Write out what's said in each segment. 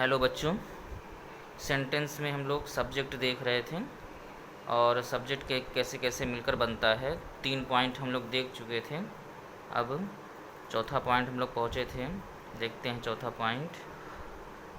Hello बच्चों, sentence में हम लोग सब्जेक्ट देख रहे थे और सब्जेक्ट के कैसे कैसे मिलकर बनता है। 3 पॉइंट हम लोग देख चुके थे। अब चौथा पॉइंट हम लोग पहुँचे थे। देखते हैं चौथा पॉइंट।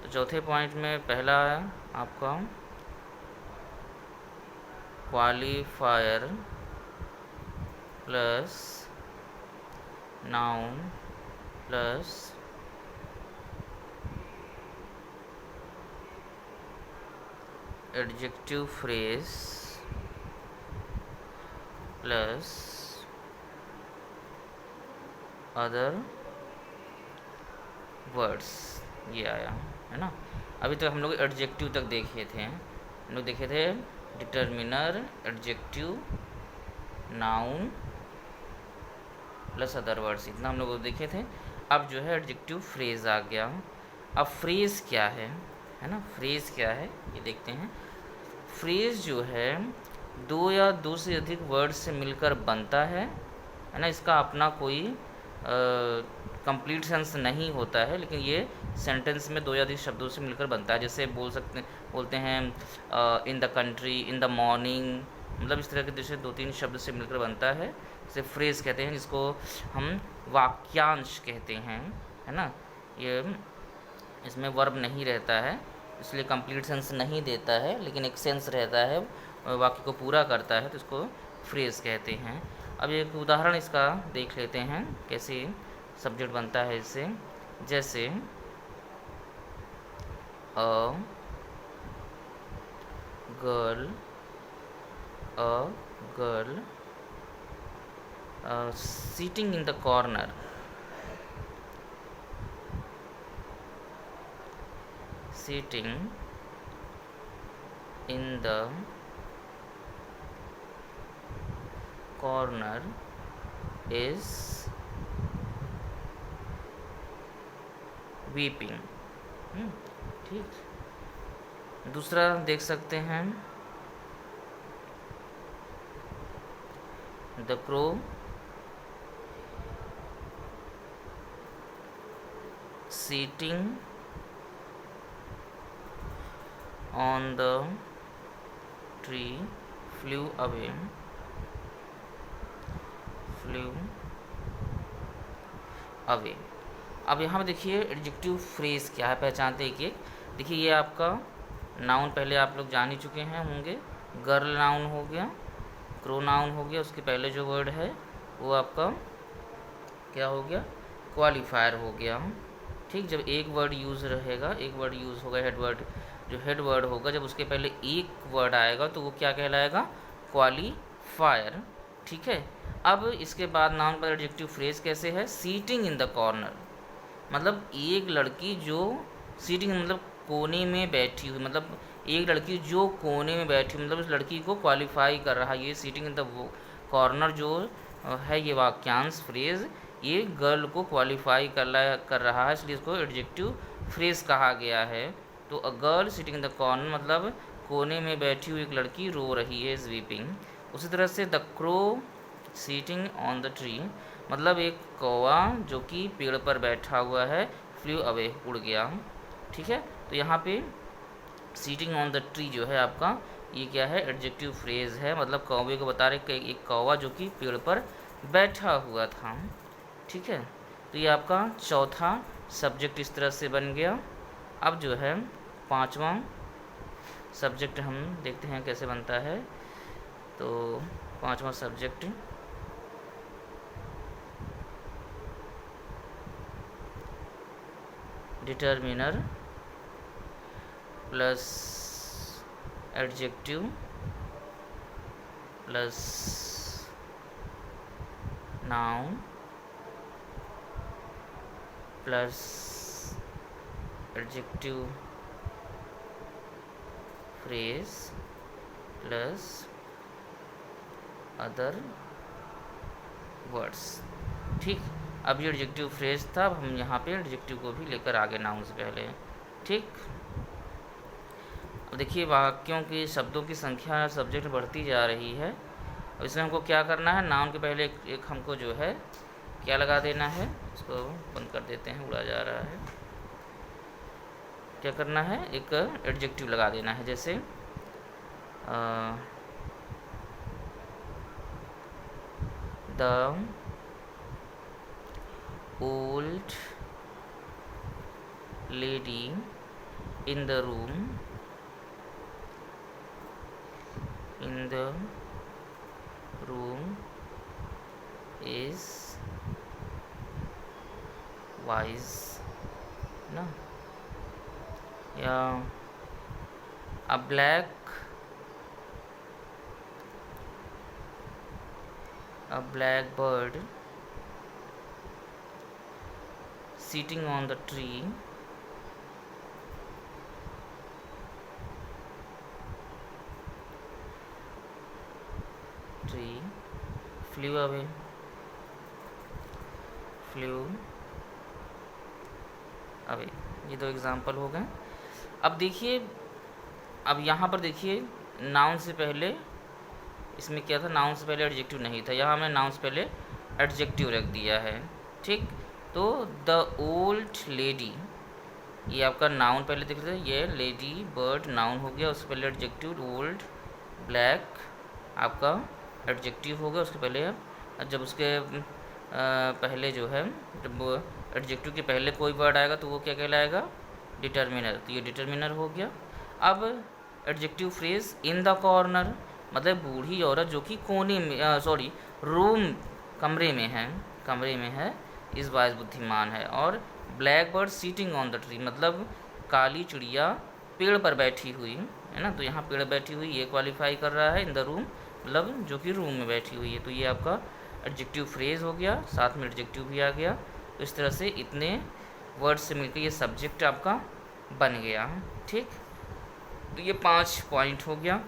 तो चौथे पॉइंट में पहला है आपका qualifier plus noun plus adjective phrase plus other words, ये आया है ना। अभी तक हम लोग एडजेक्टिव तक देखे थे। हम लोग देखे थे determiner, adjective, noun plus other words, इतना हम लोग देखे थे। अब जो है एडजेक्टिव फ्रेज आ गया। अब फ्रेज क्या है ना। फ्रेज क्या है ये देखते हैं। फ्रेज जो है दो या दो से अधिक वर्ड से मिलकर बनता है ना। इसका अपना कोई कंप्लीट सेंस नहीं होता है, लेकिन ये सेंटेंस में दो या अधिक शब्दों से मिलकर बनता है। जैसे बोलते हैं in the country, in the morning, मतलब इस तरह के जैसे 2-3 शब्द से मिलकर बनता है, इसे फ्रेज कहते हैं, जिसको हम वाक्यांश कहते हैं, है ना। ये इसमें वर्ब नहीं रहता है, इसलिए कंप्लीट सेंस नहीं देता है, लेकिन एक सेंस रहता है, वाक्य को पूरा करता है, तो इसको फ्रेज कहते हैं। अब एक उदाहरण इसका देख लेते हैं कैसे सब्जेक्ट बनता है इससे। जैसे a girl seating in the corner, sitting in the corner is weeping। ठीक। दूसरा देख सकते हैं, the crow sitting on the tree flew away। अब यहाँ पे देखिए एडजेक्टिव फ्रेज क्या है, पहचानते एक एक। देखिए ये आपका नाउन पहले आप लोग जान ही चुके हैं होंगे। गर्ल नाउन हो गया, क्रो नाउन हो गया, उसके पहले जो वर्ड है वो आपका क्या हो गया, क्वालिफायर हो गया। ठीक। जब एक वर्ड यूज़ रहेगा, एक वर्ड यूज़ होगा, हेड वर्ड, जो हेड वर्ड होगा, जब उसके पहले एक वर्ड आएगा तो वो क्या कहलाएगा, क्वालिफायर। ठीक है। अब इसके बाद नाउन पर एडजेक्टिव फ्रेज कैसे है, सीटिंग इन द कॉर्नर, मतलब एक लड़की जो सीटिंग मतलब कोने में बैठी हुई, मतलब एक लड़की जो कोने में बैठी, मतलब उस लड़की को क्वालिफाई कर रहा है। ये सीटिंग इन द कॉर्नर जो है ये वाक्यांश फ्रेज, ये गर्ल को क्वालिफाई कर रहा है, इसलिए इसको एडजेक्टिव फ्रेज कहा गया है। तो a girl sitting in the corner मतलब कोने में बैठी हुई एक लड़की रो रही है, इज वीपिंग। उसी तरह से the crow sitting on the tree मतलब एक कौवा जो कि पेड़ पर बैठा हुआ है, फ्लू अवे उड़ गया। ठीक है। तो यहाँ पे सीटिंग ऑन द ट्री जो है आपका ये क्या है, एडजेक्टिव फ्रेज है, मतलब कौवे को बता रहे कि एक कौवा जो कि पेड़ पर बैठा हुआ था। ठीक है। तो ये आपका चौथा सब्जेक्ट इस तरह से बन गया। अब जो है पांचवा सब्जेक्ट हम देखते हैं कैसे बनता है। तो पांचवा subject determiner plus adjective plus noun plus adjective phrase plus other words. ठीक। अब ये एडजेक्टिव फ्रेज था, अब हम यहाँ पे एडजेक्टिव को भी लेकर आगे नाउन से पहले। ठीक। अब देखिए वाक्यों की शब्दों की संख्या सब्जेक्ट बढ़ती जा रही है। अब इसमें हमको क्या करना है, नाउन के पहले एक हमको जो है क्या लगा देना है, इसको बंद कर देते हैं, उड़ा जा रहा है। क्या करना है, एक एडजेक्टिव लगा देना है। जैसे the old lady in the room is wise ना, या अ black bird sitting on the tree flew away, ये दो एग्जाम्पल हो गए। अब देखिए, अब यहाँ पर देखिए नाउन से पहले इसमें क्या था, नाउन से पहले एडजेक्टिव नहीं था, यहाँ हमने नाउन से पहले एडजेक्टिव रख दिया है। ठीक, तो द ओल्ड लेडी, ये आपका नाउन पहले देख रहे थे, ये लेडी बर्ड नाउन हो गया, उससे पहले एडजेक्टिव ओल्ड ब्लैक आपका एडजेक्टिव हो गया, उसके पहले जब उसके पहले जो है, जब एडजेक्टिव के पहले कोई वर्ड आएगा तो वो क्या कहलाएगा, डिटर्मिनर, तो ये डिटर्मिनर हो गया। अब adjective phrase in the corner, मतलब बूढ़ी औरत जो कि कोने में रूम कमरे में है इस वाइज बुद्धिमान है। और black bird sitting on the tree, मतलब काली चिड़िया पेड़ पर बैठी हुई है ना, तो यहाँ पेड़ बैठी हुई ये क्वालिफाई कर रहा है इन द रूम, मतलब जो कि रूम में बैठी हुई है, तो ये आपका एडजेक्टिव फ्रेज हो गया, साथ में एडजेक्टिव भी आ गया। तो इस तरह से इतने वर्ड से मिलकर ये सब्जेक्ट आपका बन गया। ठीक, तो ये 5 पॉइंट हो गया।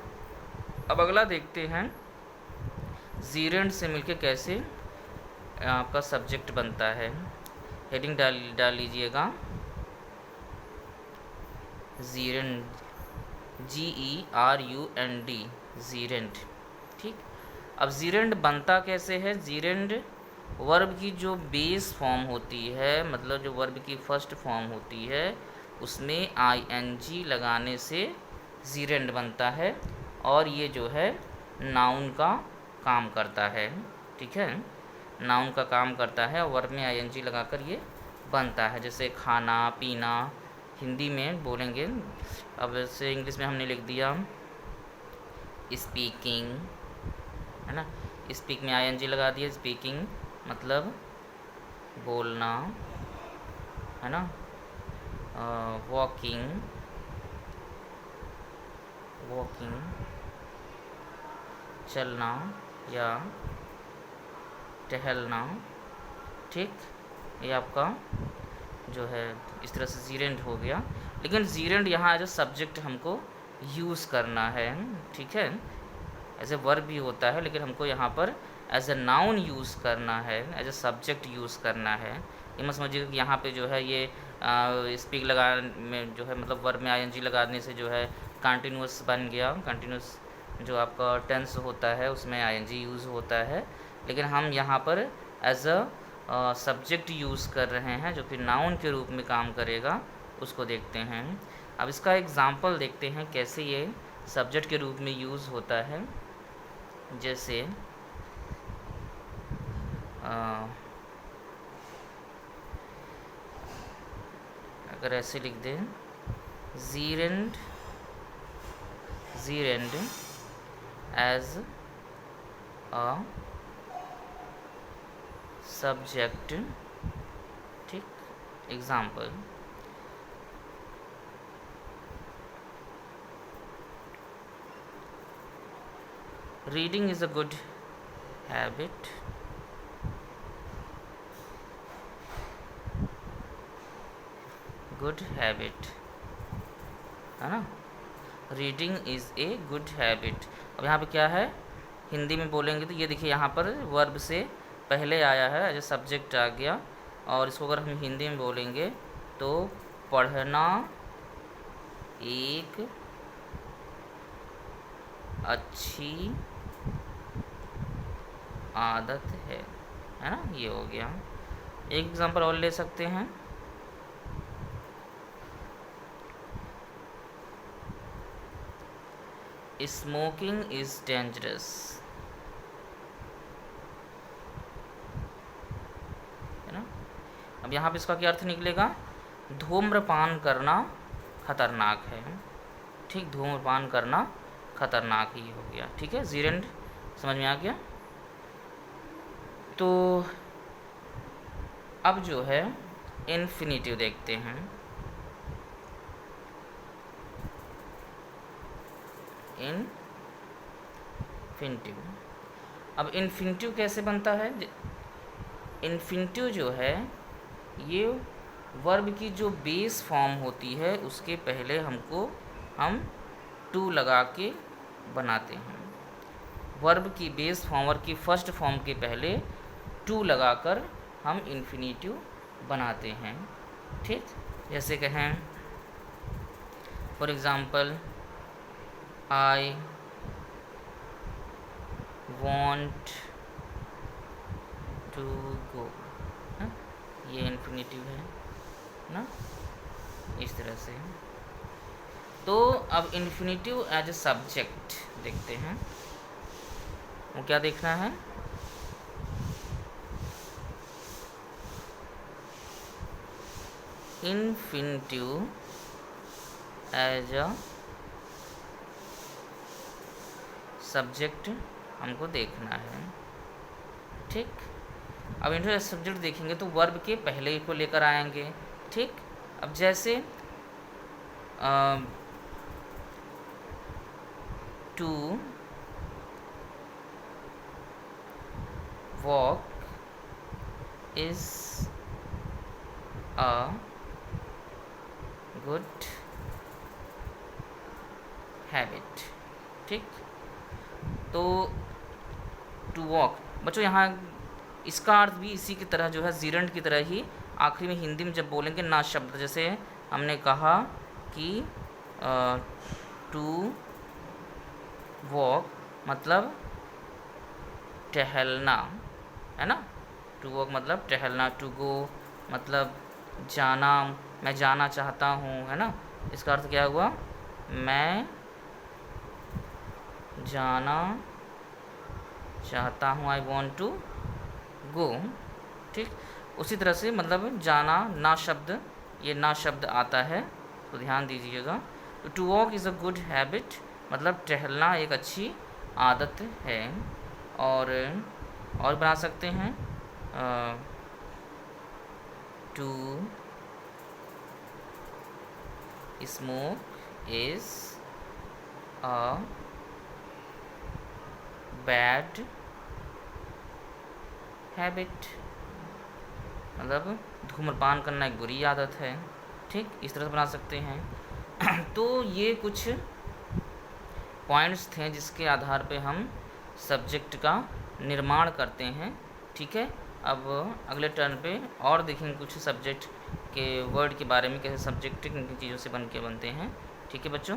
अब अगला देखते हैं जीरेंड से मिलकर कैसे आपका सब्जेक्ट बनता है। हेडिंग डाल लीजिएगा, जीरेंड, GERUND, जीरेंड। ठीक, अब जीरेंड बनता कैसे है, जीरेंड वर्ब की जो बेस फॉर्म होती है, मतलब जो वर्ब की फर्स्ट फॉर्म होती है उसमें ING लगाने से जीरेंड बनता है, और ये जो है नाउन का काम करता है। ठीक है, नाउन का काम करता है और वर्ब में ING लगाकर ये बनता है। जैसे खाना पीना हिंदी में बोलेंगे, अब जैसे इंग्लिश में हमने लिख दिया स्पीकिंग, है ना, स्पीक में ING लगा दिया, स्पीकिंग मतलब बोलना, है ना, वॉकिंग चलना या टहलना। ठीक, ये आपका जो है इस तरह से जीरेंड हो गया। लेकिन जीरेंड यहाँ एज ए सब्जेक्ट हमको यूज़ करना है। ठीक है, एज ए वर्ब भी होता है, लेकिन हमको यहाँ पर एज ए नाउन यूज़ करना है, एज ए सब्जेक्ट यूज़ करना है। ये मत समझिए कि यहाँ पे जो है ये स्पीक लगा में जो है, मतलब वर्ब में ING लगाने से जो है कंटिन्यूस बन गया। कंटिन्यूस जो आपका टेंस होता है उसमें ING यूज़ होता है, लेकिन हम यहाँ पर एज अ सब्जेक्ट यूज़ कर रहे हैं जो कि नाउन के रूप में काम करेगा, उसको देखते हैं। अब इसका एग्ज़ाम्पल देखते हैं कैसे ये सब्जेक्ट के रूप में यूज़ होता है। जैसे अगर ऐसे लिख दें, जीरेंड एज अ सब्जेक्ट। ठीक, example, reading is a good habit, है ना, reading is a good habit. अब यहाँ पे क्या है, हिंदी में बोलेंगे तो ये देखिए यहाँ पर वर्ब से पहले आया है, एज ए सब्जेक्ट आ गया, और इसको अगर हम हिंदी में बोलेंगे तो पढ़ना एक अच्छी आदत है ना, ये हो गया। एक एग्जांपल और ले सकते हैं, स्मोकिंग इज डेंजरस, है ना। अब यहाँ पे इसका क्या अर्थ निकलेगा, धूम्रपान करना खतरनाक है, ठीक, धूम्रपान करना खतरनाक ही हो गया, ठीक है। जीरेंड समझ में आ गया। तो अब जो है इन्फिनिटिव देखते हैं। इन्फिनिटिव, अब इन्फिनिटिव कैसे बनता है। इन्फिनिटिव जो है ये वर्ब की जो बेस फॉर्म होती है उसके पहले हम टू लगा के बनाते हैं। वर्ब की बेस फॉर्म, वर्ब की फर्स्ट फॉर्म के पहले टू लगाकर हम इन्फिनिटिव बनाते हैं, ठीक। जैसे कहें for example I want to go, ये इन्फिनिटिव है ना, इस तरह से। तो अब इन्फिनिटिव एज ए सब्जेक्ट देखते हैं, वो क्या देखना है। इन्फिनिटिव एज अ सब्जेक्ट हमको देखना है, ठीक। अब इन्फिनिटिव एज सब्जेक्ट देखेंगे तो वर्ब के पहले को लेकर आएंगे, ठीक। अब जैसे to walk is a good habit, ठीक। तो टू वॉक बच्चों यहाँ इसका अर्थ भी इसी की तरह जो है जीरेंड की तरह ही आखिरी में हिंदी में जब बोलेंगे ना शब्द, जैसे हमने कहा कि टू वॉक मतलब टहलना, है ना। टू वॉक मतलब टहलना, टू गो मतलब जाना, मैं जाना चाहता हूँ, है ना। इसका अर्थ क्या हुआ, मैं जाना चाहता हूँ, आई वॉन्ट टू गो, ठीक। उसी तरह से मतलब जाना, ना शब्द, ये ना शब्द आता है तो ध्यान दीजिएगा। तो to walk is a good habit मतलब टहलना एक अच्छी आदत है। और बना सकते हैं to smoke is a bad habit मतलब धूम्रपान करना एक बुरी आदत है, ठीक। इस तरह से बना सकते हैं। तो ये कुछ पॉइंट्स थे जिसके आधार पे हम सब्जेक्ट का निर्माण करते हैं, ठीक है। अब अगले टर्न पे और देखेंगे कुछ सब्जेक्ट के वर्ड के बारे में, कैसे सब्जेक्ट किन किन चीज़ों से बन के बनते हैं, ठीक है बच्चों।